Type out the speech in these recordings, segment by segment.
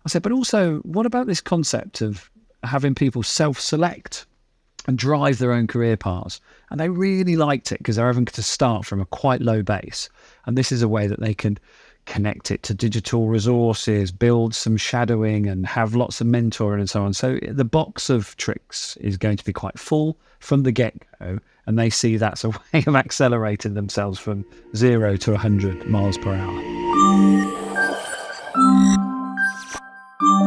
I said, but also, what about this concept of having people self-select and drive their own career paths? And they really liked it because they're having to start from a quite low base. And this is a way that they can connect it to digital resources, build some shadowing and have lots of mentoring and so on. So the box of tricks is going to be quite full from the get-go. And they see that's a way of accelerating themselves from 0 to 100 miles per hour.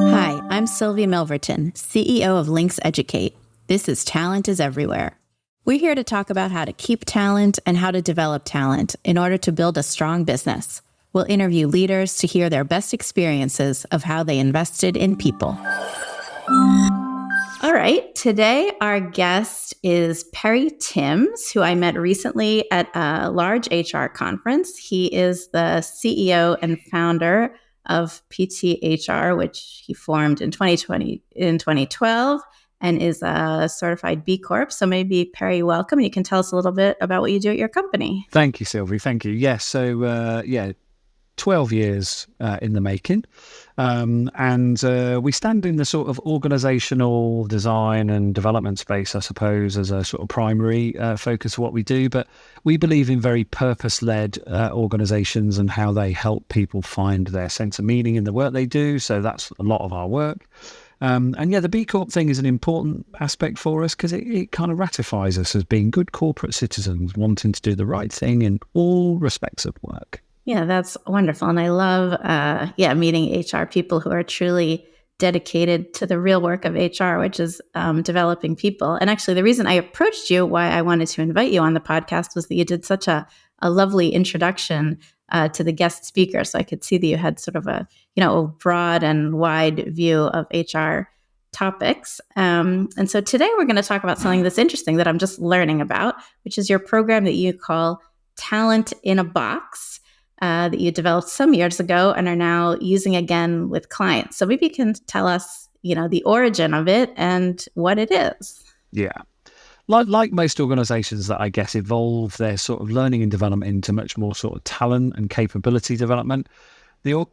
Hi, I'm Sylvia Milverton, CEO of Links Educate. This is Talent is Everywhere. We're here to talk about how to keep talent and how to develop talent in order to build a strong business. We'll interview leaders to hear their best experiences of how they invested in people. All right, today our guest is Perry Timms, who I met recently at a large HR conference. He is the CEO and founder of PTHR, which he formed in 2012, and is a certified B Corp. So maybe, Perry, welcome. You can tell us a little bit about what you do at your company. Thank you, Sylvie. Thank you. Yes. So, 12 years in the making. And we stand in the sort of organizational design and development space, I suppose, as a sort of primary focus of what we do. But we believe in very purpose-led organizations and how they help people find their sense of meaning in the work they do. So that's a lot of our work. The B Corp thing is an important aspect for us because it kind of ratifies us as being good corporate citizens, wanting to do the right thing in all respects of work. Yeah, that's wonderful. And I love, meeting HR people who are truly dedicated to the real work of HR, which is developing people. And actually, the reason I approached you, why I wanted to invite you on the podcast, was that you did such a lovely introduction to the guest speaker. So I could see that you had sort of a broad and wide view of HR topics. And so today we're going to talk about something that's interesting that I'm just learning about, which is your program that you call Talent in a Box. That you developed some years ago and are now using again with clients. So maybe you can tell us, the origin of it and what it is. Yeah. Like most organizations that I guess evolve their sort of learning and development into much more sort of talent and capability development, the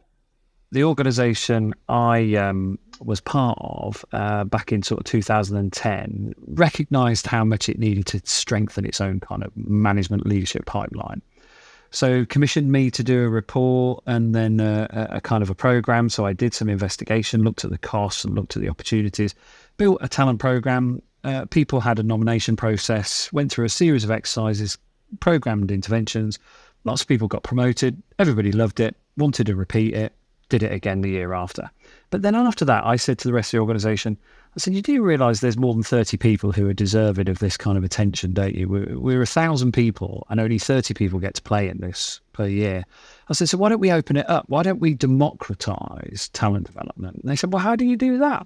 organization I was part of back in sort of 2010 recognized how much it needed to strengthen its own kind of management leadership pipeline. So commissioned me to do a report and then a kind of a program. So I did some investigation, looked at the costs and looked at the opportunities, built a talent program. People had a nomination process, went through a series of exercises, programmed interventions. Lots of people got promoted. Everybody loved it, wanted to repeat it, did it again the year after. But then after that, I said to the rest of the organization, I said, you do realise there's more than 30 people who are deserving of this kind of attention, don't you? We're 1,000 people and only 30 people get to play in this per year. I said, so why don't we open it up? Why don't we democratise talent development? And they said, well, how do you do that?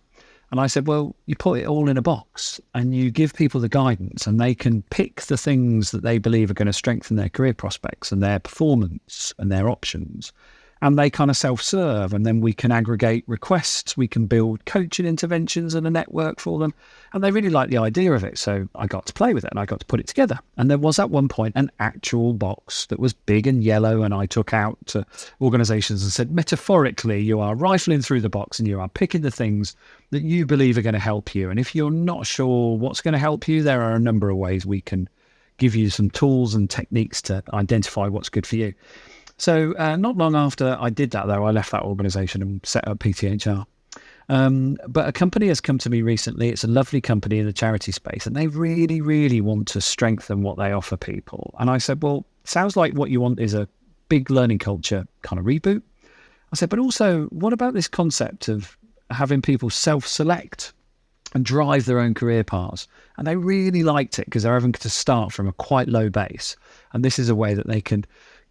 And I said, well, you put it all in a box and you give people the guidance and they can pick the things that they believe are going to strengthen their career prospects and their performance and their options. And they kind of self-serve, and then we can aggregate requests, we can build coaching interventions and a network for them. And they really like the idea of it. So I got to play with it and I got to put it together. And there was at one point an actual box that was big and yellow, and I took out to organizations and said, metaphorically, you are rifling through the box and you are picking the things that you believe are going to help you. And if you're not sure what's going to help you, there are a number of ways we can give you some tools and techniques to identify what's good for you. So not long after I did that, though, I left that organization and set up PTHR. But a company has come to me recently. It's a lovely company in the charity space, and they really, really want to strengthen what they offer people. And I said, well, sounds like what you want is a big learning culture kind of reboot. I said, but also, what about this concept of having people self-select and drive their own career paths? And they really liked it because they're having to start from a quite low base. And this is a way that they can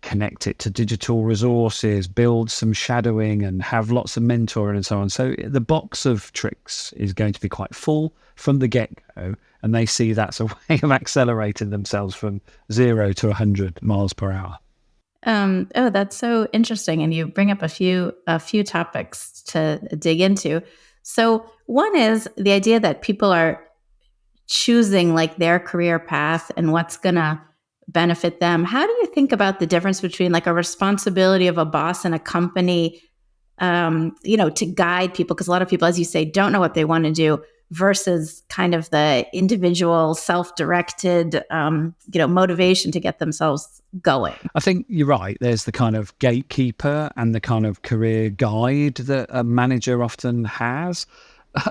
connect it to digital resources, build some shadowing and have lots of mentoring and so on. So the box of tricks is going to be quite full from the get-go, and they see that's a way of accelerating themselves from 0 to 100 miles per hour. That's so interesting. And you bring up a few topics to dig into. So one is the idea that people are choosing like their career path and what's going to benefit them. How do you think about the difference between like a responsibility of a boss in a company to guide people, because a lot of people, as you say, don't know what they want to do, versus kind of the individual self-directed, motivation to get themselves going. I think you're right. There's the kind of gatekeeper and the kind of career guide that a manager often has.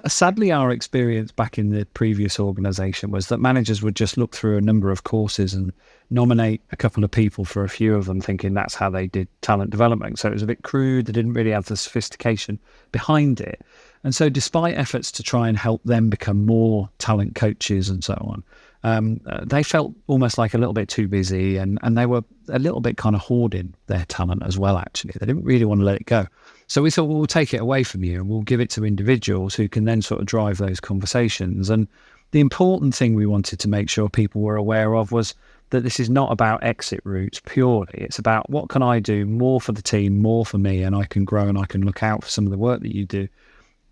Sadly, our experience back in the previous organisation was that managers would just look through a number of courses and nominate a couple of people for a few of them, thinking that's how they did talent development. So it was a bit crude. They didn't really have the sophistication behind it. And so despite efforts to try and help them become more talent coaches and so on, they felt almost like a little bit too busy, and they were a little bit kind of hoarding their talent as well, actually. They didn't really want to let it go. So we thought, well, we'll take it away from you and we'll give it to individuals who can then sort of drive those conversations. And the important thing we wanted to make sure people were aware of was that this is not about exit routes purely. It's about what can I do more for the team, more for me, and I can grow and I can look out for some of the work that you do.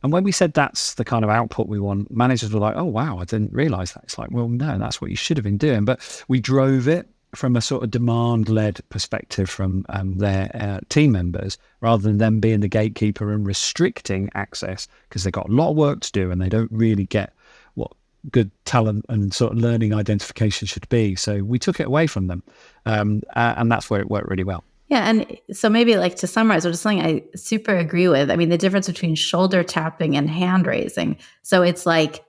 And when we said that's the kind of output we want, managers were like, oh, wow, I didn't realise that. It's like, well, no, that's what you should have been doing. But we drove it from a sort of demand-led perspective from their team members, rather than them being the gatekeeper and restricting access, because they've got a lot of work to do and they don't really get what good talent and sort of learning identification should be. So we took it away from them, and that's where it worked really well. Yeah. And so maybe, like, to summarize, which is something I super agree with. I mean, the difference between shoulder tapping and hand raising. So it's like,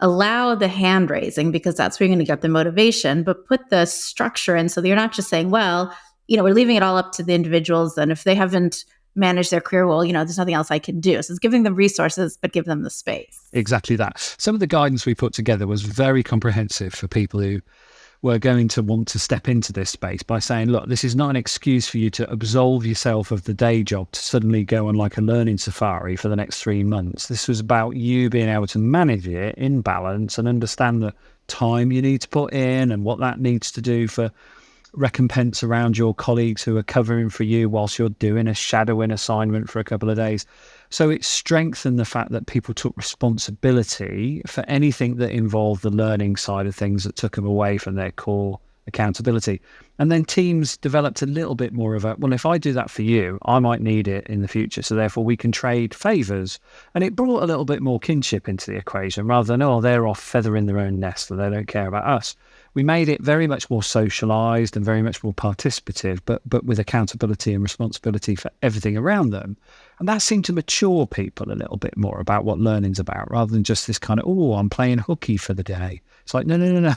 allow the hand raising because that's where you're going to get the motivation, but put the structure in so that you're not just saying, well, we're leaving it all up to the individuals. And if they haven't managed their career, well, there's nothing else I can do. So it's giving them resources, but give them the space. Exactly that. Some of the guidance we put together was very comprehensive for people who were going to want to step into this space, by saying, look, this is not an excuse for you to absolve yourself of the day job to suddenly go on like a learning safari for the next 3 months. This was about you being able to manage it in balance and understand the time you need to put in and what that needs to do for recompense around your colleagues who are covering for you whilst you're doing a shadowing assignment for a couple of days. So it strengthened the fact that people took responsibility for anything that involved the learning side of things that took them away from their core accountability. And then teams developed a little bit more of a, well, if I do that for you, I might need it in the future. So therefore we can trade favours. And it brought a little bit more kinship into the equation, rather than, oh, they're off feathering their own nest and they don't care about us. We made it very much more socialised and very much more participative, but with accountability and responsibility for everything around them. And that seemed to mature people a little bit more about what learning's about, rather than just this kind of, oh, I'm playing hooky for the day. It's like, no.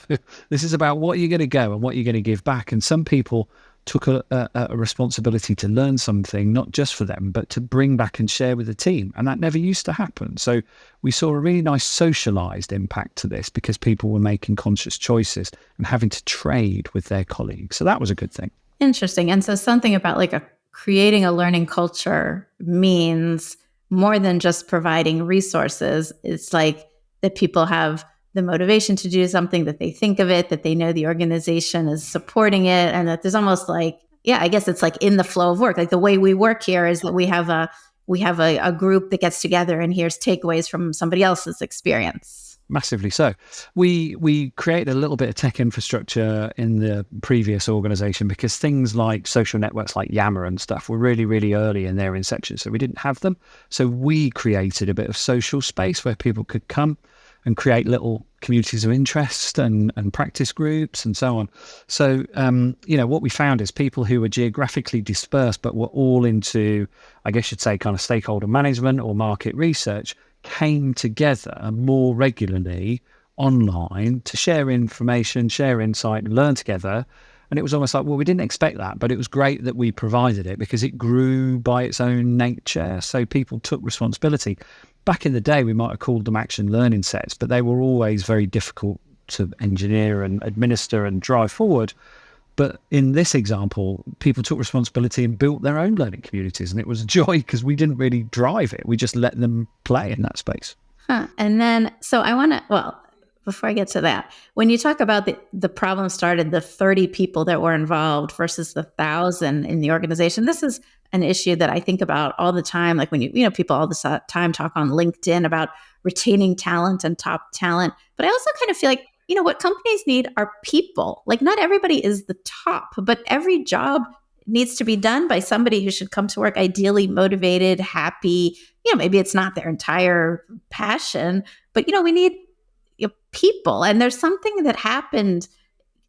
This is about what you're going to go and what you're going to give back. And some people took a responsibility to learn something, not just for them, but to bring back and share with the team. And that never used to happen. So we saw a really nice socialized impact to this, because people were making conscious choices and having to trade with their colleagues. So that was a good thing. Interesting. And so something about like creating a learning culture means more than just providing resources. It's like that people have the motivation to do something, that they think of it, that they know the organization is supporting it, and that there's almost like, I guess it's like in the flow of work. Like the way we work here is that we have a group that gets together and here's takeaways from somebody else's experience. Massively so. We created a little bit of tech infrastructure in the previous organization, because things like social networks like Yammer and stuff were really, really early in their inception. So we didn't have them. So we created a bit of social space where people could come and create little communities of interest and practice groups and so on. So, what we found is people who were geographically dispersed, but were all into, I guess you'd say, kind of stakeholder management or market research, came together more regularly online to share information, share insight, and learn together. And it was almost like, well, we didn't expect that, but it was great that we provided it because it grew by its own nature. So people took responsibility. Back in the day, we might have called them action learning sets, but they were always very difficult to engineer and administer and drive forward. But in this example, people took responsibility and built their own learning communities. And it was a joy because we didn't really drive it. We just let them play in that space. And then, so I want to, before I get to that, when you talk about the problem started, the 30 people that were involved versus the 1,000 in the organization, this is an issue that I think about all the time. Like when people all the time talk on LinkedIn about retaining talent and top talent. But I also kind of feel like, what companies need are people. Like not everybody is the top, but every job needs to be done by somebody who should come to work ideally motivated, happy. Maybe it's not their entire passion, but we need people. And there's something that happened,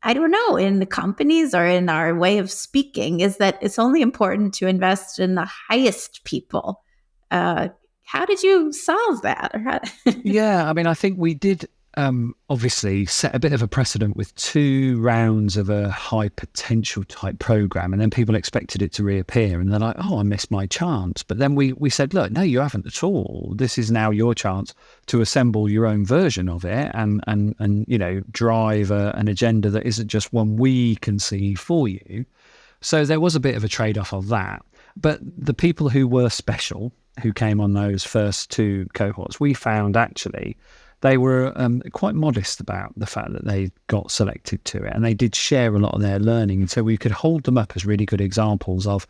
I don't know, in the companies or in our way of speaking, is that it's only important to invest in the highest people. How did you solve that? Yeah, I mean, I think we did obviously set a bit of a precedent with 2 rounds of a high potential type program, and then people expected it to reappear, and they're like, oh, I missed my chance. But then we said, look, no, you haven't at all. This is now your chance to assemble your own version of it and drive an agenda that isn't just one we can see for you. So there was a bit of a trade-off of that. But the people who were special, who came on those first 2 cohorts, we found actually they were quite modest about the fact that they got selected to it, and they did share a lot of their learning. And so we could hold them up as really good examples of,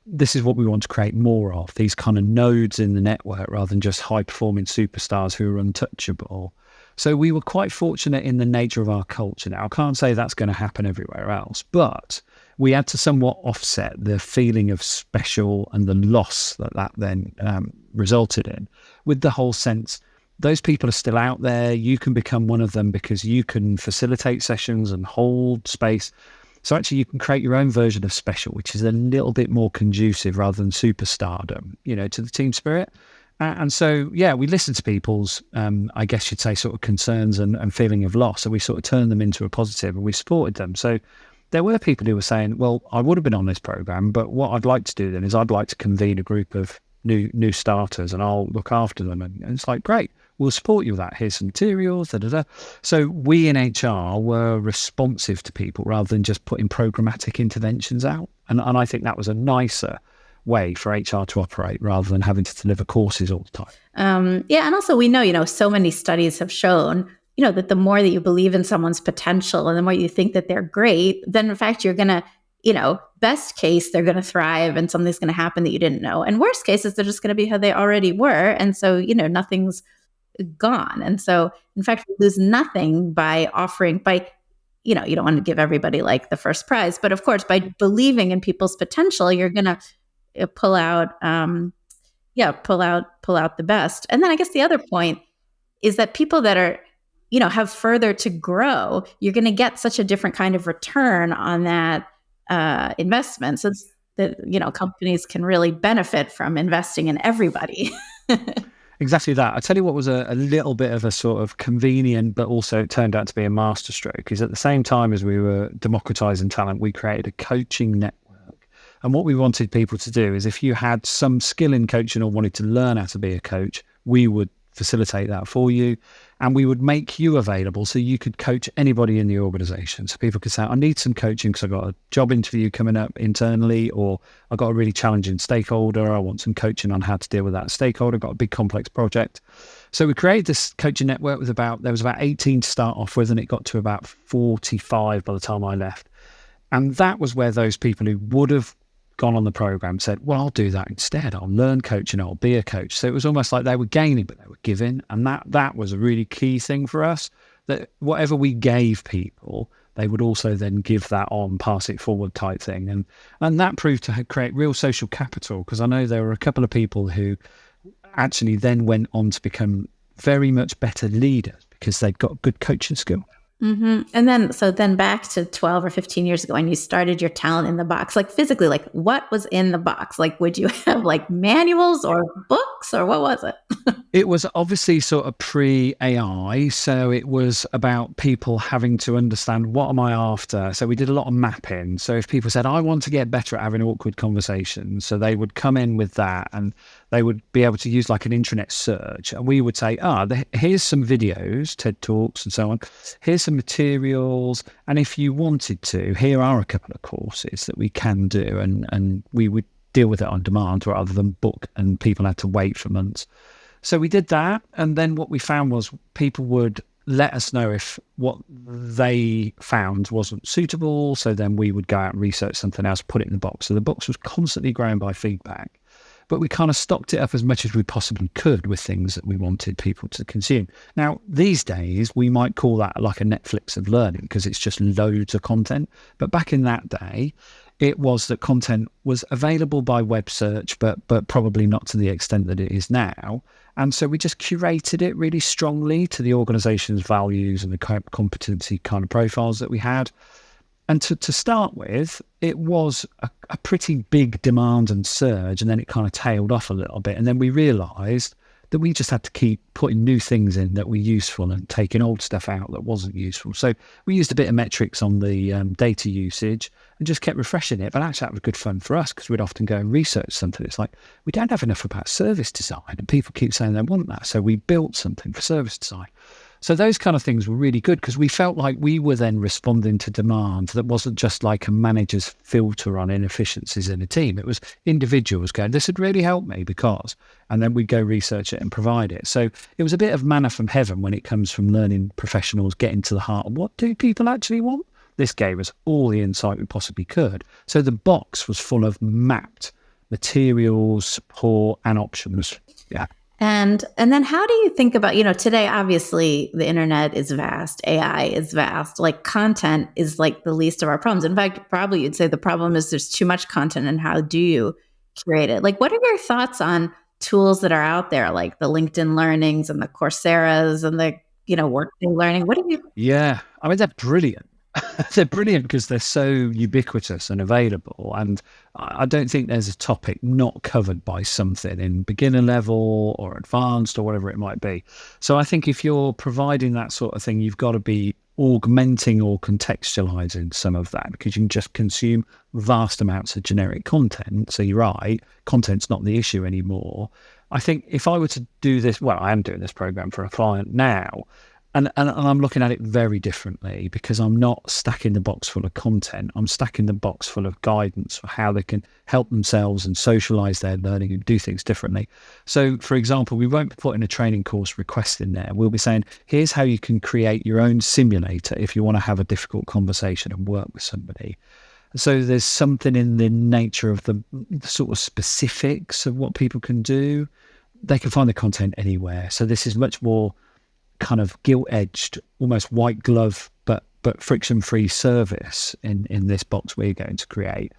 this is what we want to create more of, these kind of nodes in the network rather than just high-performing superstars who are untouchable. So we were quite fortunate in the nature of our culture. Now, I can't say that's going to happen everywhere else, but we had to somewhat offset the feeling of special and the loss that then resulted in, with the whole sense, those people are still out there. You can become one of them because you can facilitate sessions and hold space. So actually you can create your own version of special, which is a little bit more conducive rather than superstardom, to the team spirit. And so, yeah, we listened to people's, I guess you'd say, sort of concerns and feeling of loss. And we sort of turned them into a positive, and we supported them. So there were people who were saying, well, I would have been on this program, but what I'd like to do then is I'd like to convene a group of new starters and I'll look after them. And it's like, great, we'll support you with that. Here's some materials, da-da-da. So we in HR were responsive to people rather than just putting programmatic interventions out. And I think that was a nicer way for HR to operate rather than having to deliver courses all the time. Yeah. And also we know, so many studies have shown, that the more that you believe in someone's potential and the more you think that they're great, then in fact, you're going to, best case, they're going to thrive and something's going to happen that you didn't know. And worst cases, they're just going to be how they already were. And so, nothing's gone. And so, in fact, we lose nothing by offering, you don't want to give everybody like the first prize, but of course, by believing in people's potential, you're going to pull out the best. And then I guess the other point is that people that are, have further to grow, you're going to get such a different kind of return on that investment. So that, companies can really benefit from investing in everybody. Exactly that. I tell you what was a little bit of a sort of convenient, but also it turned out to be a masterstroke, is at the same time as we were democratizing talent, we created a coaching network. And what we wanted people to do is, if you had some skill in coaching or wanted to learn how to be a coach, we would facilitate that for you, and we would make you available so you could coach anybody in the organization. So people could say, I need some coaching because I've got a job interview coming up internally, or I've got a really challenging stakeholder, I want some coaching on how to deal with that stakeholder, got a big complex project. So we created this coaching network with there was about 18 to start off with, and it got to about 45 by the time I left. And that was where those people who would have gone on the program said, well, I'll do that instead. I'll learn coaching, I'll be a coach. So it was almost like they were gaining, but they were giving. And that was a really key thing for us, that whatever we gave people, they would also then give that on, pass it forward type thing. And that proved to create real social capital, because I know there were a couple of people who actually then went on to become very much better leaders because they'd got good coaching skill. Mm-hmm. And then back to 12 or 15 years ago when you started your talent in the box, like physically, like what was in the box? Like, would you have like manuals or books, or what was it? It was obviously sort of pre-AI. So it was about people having to understand, what am I after? So we did a lot of mapping. So if people said, I want to get better at having awkward conversations, so they would come in with that, and they would be able to use like an intranet search. And we would say, here's some videos, TED Talks and so on. Here's some materials. And if you wanted to, here are a couple of courses that we can do. And we would deal with it on demand rather than book, and people had to wait for months. So we did that. And then what we found was people would let us know if what they found wasn't suitable. So then we would go out and research something else, put it in the box. So the box was constantly growing by feedback. But we kind of stocked it up as much as we possibly could with things that we wanted people to consume. Now, these days, we might call that like a Netflix of learning, because it's just loads of content. But back in that day, it was that content was available by web search, but probably not to the extent that it is now. And so we just curated it really strongly to the organization's values and the competency kind of profiles that we had. And to start with, it was a pretty big demand and surge, and then it kind of tailed off a little bit. And then we realized that we just had to keep putting new things in that were useful and taking old stuff out that wasn't useful. So we used a bit of metrics on the data usage and just kept refreshing it. But actually, that was good fun for us because we'd often go and research something. It's like, we don't have enough about service design, and people keep saying they want that. So we built something for service design. So those kind of things were really good because we felt like we were then responding to demand that wasn't just like a manager's filter on inefficiencies in a team. It was individuals going, this would really help me because, and then we'd go research it and provide it. So it was a bit of manna from heaven when it comes from learning professionals getting to the heart of what do people actually want? This gave us all the insight we possibly could. So the box was full of mapped materials, support, and options. Yeah. And then how do you think about, today, obviously the internet is vast, AI is vast, like content is like the least of our problems. In fact, probably you'd say the problem is there's too much content and how do you curate it? Like, what are your thoughts on tools that are out there, like the LinkedIn Learnings and the Coursera's and the, Workday Learning? What do you? Yeah, I mean, they're brilliant. They're brilliant because they're so ubiquitous and available. And I don't think there's a topic not covered by something in beginner level or advanced or whatever it might be. So I think if you're providing that sort of thing, you've got to be augmenting or contextualizing some of that because you can just consume vast amounts of generic content. So you're right, content's not the issue anymore. I think if I were to do this, well, I am doing this program for a client now. And I'm looking at it very differently because I'm not stacking the box full of content. I'm stacking the box full of guidance for how they can help themselves and socialize their learning and do things differently. So, for example, we won't be putting a training course request in there. We'll be saying, here's how you can create your own simulator if you want to have a difficult conversation and work with somebody. So there's something in the nature of the sort of specifics of what people can do. They can find the content anywhere. So this is much more kind of gilt-edged, almost white glove, but friction-free service in this box we're going to create.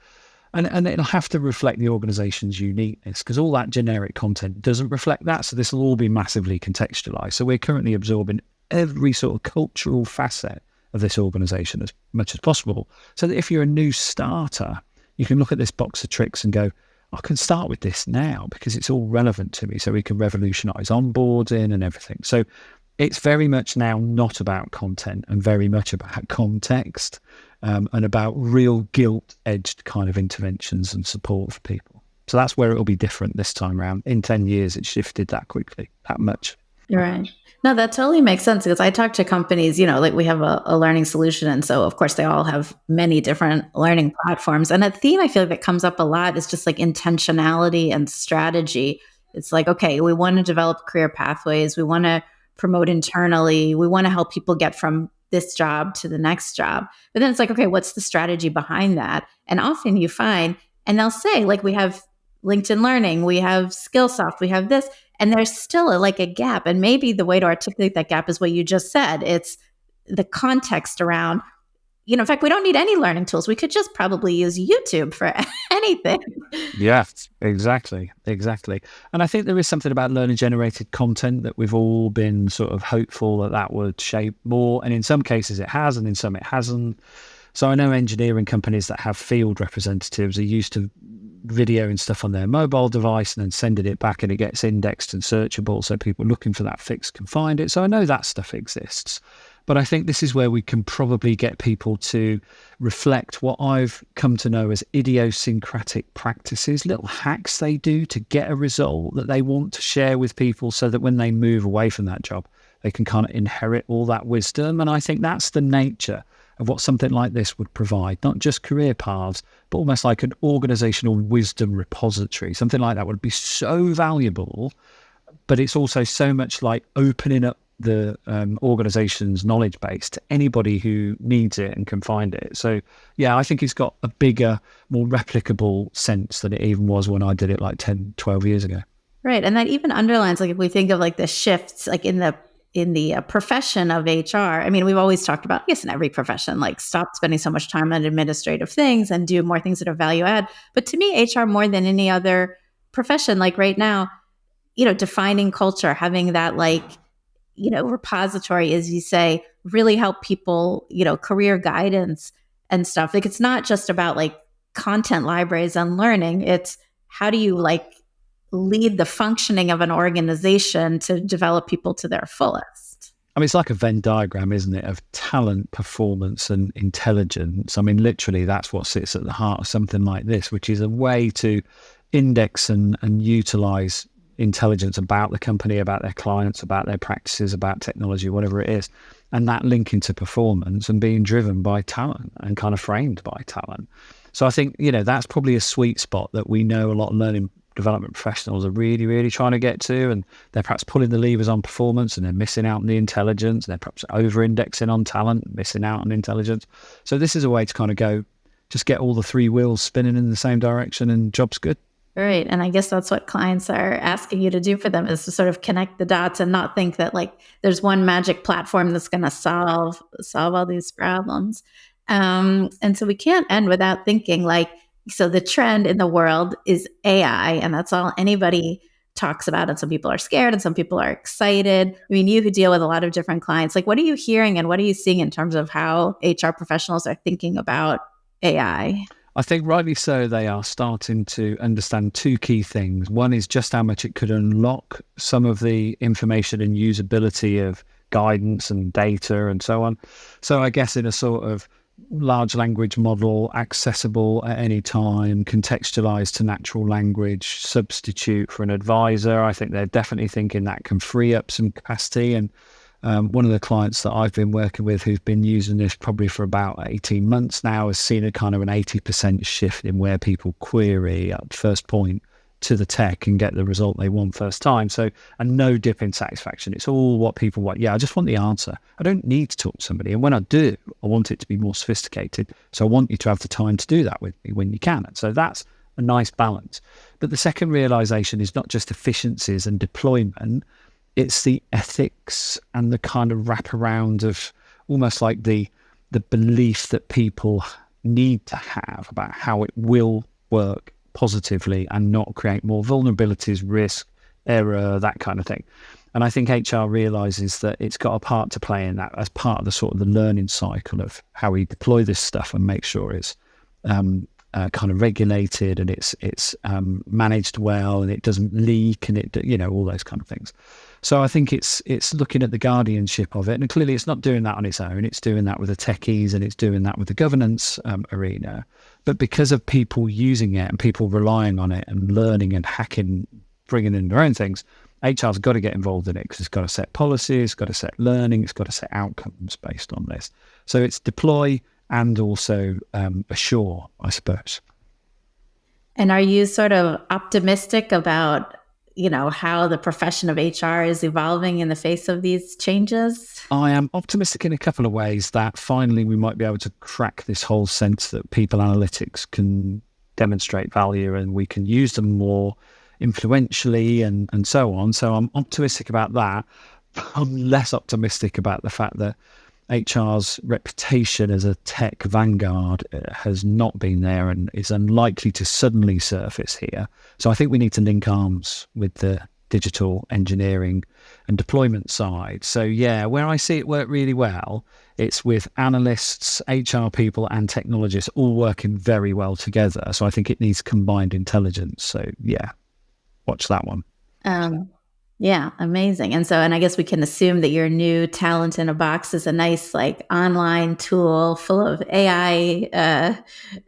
And it'll have to reflect the organization's uniqueness because all that generic content doesn't reflect that. So this will all be massively contextualized. So we're currently absorbing every sort of cultural facet of this organization as much as possible. So that if you're a new starter, you can look at this box of tricks and go, I can start with this now because it's all relevant to me. So we can revolutionize onboarding and everything. So it's very much now not about content and very much about context and about real gilt-edged kind of interventions and support for people. So that's where it'll be different this time around. In 10 years, it shifted that quickly, that much. You're right. No, that totally makes sense because I talk to companies, like we have a learning solution. And so, of course, they all have many different learning platforms. And a theme I feel like that comes up a lot is just like intentionality and strategy. It's like, okay, we want to develop career pathways. We want to promote internally. We want to help people get from this job to the next job. But then it's like, okay, what's the strategy behind that? And often you find, and they'll say, like, we have LinkedIn Learning, we have Skillsoft, we have this, and there's still a gap. And maybe the way to articulate that gap is what you just said. It's the context around, in fact, we don't need any learning tools. We could just probably use YouTube for anything. Yeah, exactly. And I think there is something about learner generated content that we've all been sort of hopeful that would shape more. And in some cases it has, and in some it hasn't. So I know engineering companies that have field representatives are used to videoing stuff on their mobile device and then sending it back and it gets indexed and searchable so people looking for that fix can find it. So I know that stuff exists. But I think this is where we can probably get people to reflect what I've come to know as idiosyncratic practices, little hacks they do to get a result that they want to share with people so that when they move away from that job, they can kind of inherit all that wisdom. And I think that's the nature of what something like this would provide, not just career paths, but almost like an organizational wisdom repository. Something like that would be so valuable, but it's also so much like opening up the organization's knowledge base to anybody who needs it and can find it. So yeah, I think it's got a bigger, more replicable sense than it even was when I did it like 10, 12 years ago. Right. And that even underlines, like if we think of like the shifts, like in the profession of HR. I mean, we've always talked about, yes, in every profession, like stop spending so much time on administrative things and do more things that are value add. But to me, HR more than any other profession, like right now, defining culture, having that repository, as you say, really help people, career guidance and stuff. Like it's not just about like content libraries and learning. It's how do you lead the functioning of an organization to develop people to their fullest. I mean, it's like a Venn diagram, isn't it, of talent, performance, and intelligence. I mean, literally, that's what sits at the heart of something like this, which is a way to index and utilize intelligence about the company, about their clients, about their practices, about technology, whatever it is, and that linking to performance and being driven by talent and kind of framed by talent. So I think, that's probably a sweet spot that we know a lot of learning development professionals are really, really trying to get to, and they're perhaps pulling the levers on performance and they're missing out on the intelligence. They're perhaps over-indexing on talent, missing out on intelligence. So this is a way to kind of go, just get all the three wheels spinning in the same direction and job's good. Right. And I guess that's what clients are asking you to do for them, is to sort of connect the dots and not think that there's one magic platform that's going to solve all these problems. And so we can't end without thinking so the trend in the world is AI, and that's all anybody talks about. And some people are scared and some people are excited. I mean, you could deal with a lot of different clients. What are you hearing and what are you seeing in terms of how HR professionals are thinking about AI? I think rightly so, they are starting to understand two key things. One is just how much it could unlock some of the information and usability of guidance and data and so on. So I guess in a sort of large language model, accessible at any time, contextualized to natural language, substitute for an advisor. I think they're definitely thinking that can free up some capacity. And one of the clients that I've been working with who's been using this probably for about 18 months now has seen a kind of an 80% shift in where people query at first point to the tech and get the result they want first time. So, and no dip in satisfaction. It's all what people want. Yeah, I just want the answer. I don't need to talk to somebody. And when I do, I want it to be more sophisticated. So I want you to have the time to do that with me when you can. And so that's a nice balance. But the second realization is not just efficiencies and deployment, it's the ethics and the kind of wraparound of almost like the belief that people need to have about how it will work positively and not create more vulnerabilities, risk, error, that kind of thing. And I think HR realizes that it's got a part to play in that as part of the sort of the learning cycle of how we deploy this stuff and make sure it's kind of regulated and it's managed well and it doesn't leak and it, all those kind of things. So I think it's looking at the guardianship of it, and clearly it's not doing that on its own. It's doing that with the techies and it's doing that with the governance arena. But because of people using it and people relying on it and learning and hacking, bringing in their own things, HR's got to get involved in it because it's got to set policies, it's got to set learning, it's got to set outcomes based on this. So it's deploy and also assure, I suppose. And are you sort of optimistic about how the profession of HR is evolving in the face of these changes? I am optimistic in a couple of ways that finally we might be able to crack this whole sense that people analytics can demonstrate value and we can use them more influentially and so on. So I'm optimistic about that. I'm less optimistic about the fact that HR's reputation as a tech vanguard has not been there and is unlikely to suddenly surface here. So I think we need to link arms with the digital engineering and deployment side. So yeah, where I see it work really well, it's with analysts, HR people and technologists all working very well together. So I think it needs combined intelligence. So yeah, watch that one. Yeah, amazing. And I guess we can assume that your new Talent in a Box is a nice online tool full of AI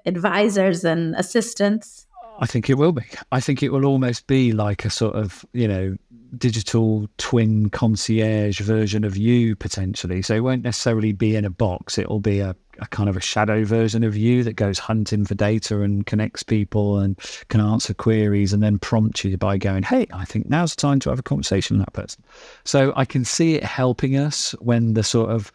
advisors and assistants. I think it will be. I think it will almost be like a sort of, digital twin concierge version of you potentially. So it won't necessarily be in a box. It'll be a kind of a shadow version of you that goes hunting for data and connects people and can answer queries and then prompt you by going, hey, I think now's the time to have a conversation with that person. So I can see it helping us when the sort of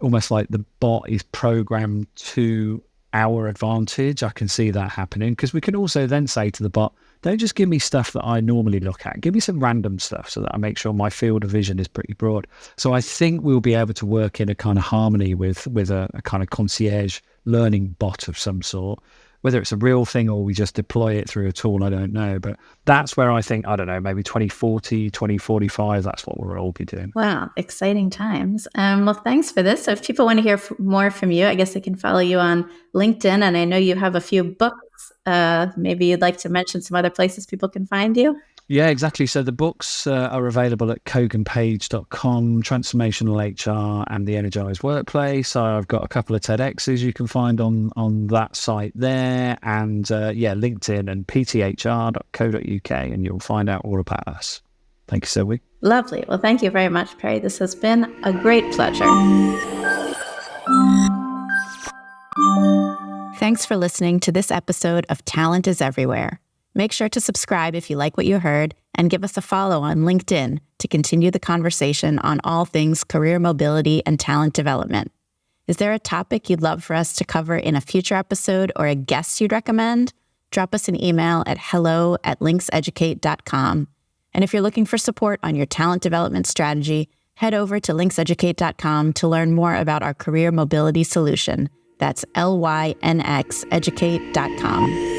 almost like the bot is programmed to our advantage. I can see that happening because we can also then say to the bot, Don't just give me stuff that I normally look at. Give me some random stuff so that I make sure my field of vision is pretty broad. So I think we'll be able to work in a kind of harmony with a kind of concierge learning bot of some sort. Whether it's a real thing or we just deploy it through a tool, I don't know. But that's where I think, I don't know, maybe 2040, 2045, that's what we'll all be doing. Wow, exciting times. Well, thanks for this. So if people want to hear more from you, I guess they can follow you on LinkedIn. And I know you have a few books. Maybe you'd like to mention some other places people can find you. Yeah, exactly. So the books are available at koganpage.com, Transformational HR and The Energized Workplace. I've got a couple of TEDx's you can find on that site there. And LinkedIn and pthr.co.uk, and you'll find out all about us. Thank you, Sylvie. Lovely. Well, thank you very much, Perry. This has been a great pleasure. Thanks for listening to this episode of Talent is Everywhere. Make sure to subscribe if you like what you heard and give us a follow on LinkedIn to continue the conversation on all things career mobility and talent development. Is there a topic you'd love for us to cover in a future episode or a guest you'd recommend? Drop us an email at hello@linkseducate.com. And if you're looking for support on your talent development strategy, head over to linkseducate.com to learn more about our career mobility solution. That's lynxeducate.com.